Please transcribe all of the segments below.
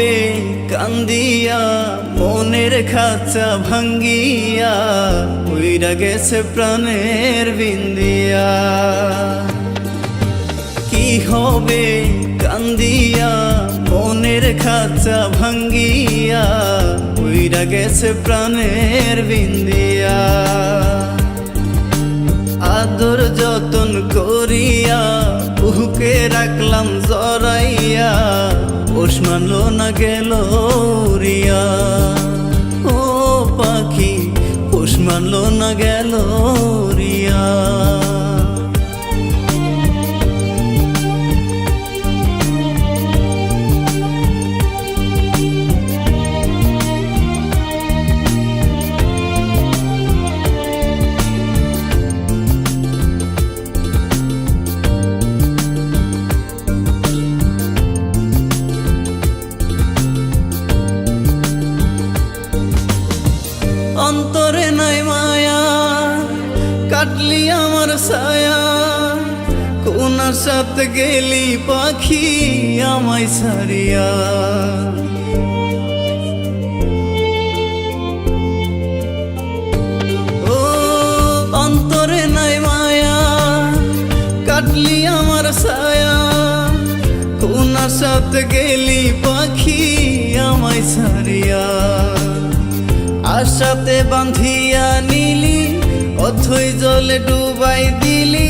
হবে কান্দিয়া মনের খাঁচা ভাঙ্গিয়া উইরা গেছে প্রাণের বিন্দিয়া। কি হবে কান্দিয়া মনের খাঁচা ভাঙ্গিয়া উইরা গেছে প্রাণের বিন্দিয়া। আদর যতন করিয়া বুকে রাখলাম জড়াইয়া পোষ মানলো না গেল রিয়া। ও পাখি পোষ মানলো না গেল রিয়া। অন্তরে নাই মায়া কাটলি আমার ছায়া, কোন সাথে গেলি পাখি আমায় ছাড়িয়া। ও অন্তরে নাই মায়া কাটলি আমার ছায়া, কোন সাথে গেলি পাখি আমায় ছাড়িয়া। আশাতে বাঁধিয়া নিলি অথই জলে ডুবাই দিলি,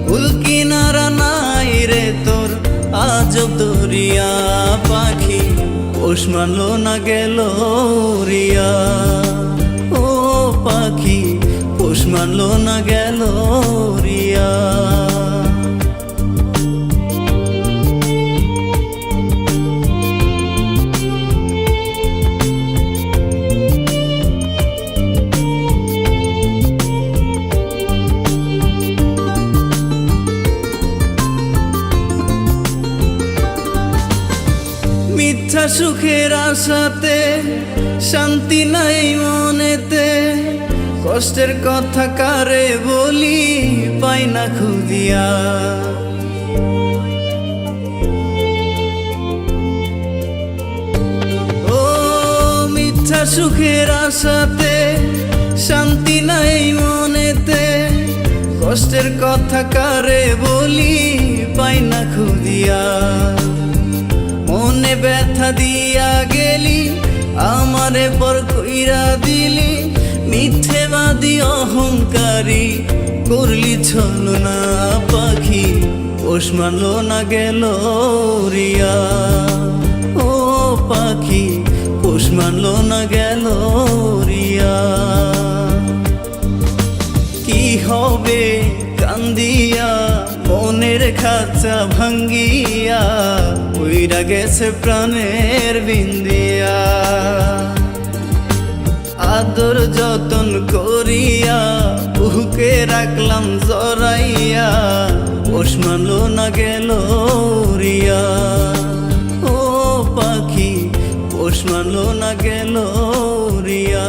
কুল কিনারা নাই রে তোর আজব দরিয়া। পাখি পোষ মানলো না গেল রিয়া। ও পাখি পোষ মানলো না গেল রিয়া। মিথ্যা সুখের আশাতে শান্তি নাই মনেতে, কষ্টের কথা কারে বলি পাই না খুঁজিয়া। ও মিথ্যা সুখের আশাতে শান্তি নাই মনেতে, কষ্টের কথা কারে বলি পাই না খুঁজিয়া। মনে ব্যথা দিয়া গেলি আমারে পর কইরা দিলি, মিথ্যেবাদী অহংকারী করলি ছলনা। পাখি পোষ মানলো না গেল রিয়া। ও পাখি পোষ মানলো না গেল রিয়া। কি হবে কান্দিয়া মনের খাঁচা ভাঙ্গিয়া উইরা গেছে প্রাণের বিন্দিয়া। আদর যতন করিয়া বুকে রাখলাম জড়াইয়া পোষ মানলো না গেল রিয়া। ও পাখি পোষ মানলো না গেল রিয়া।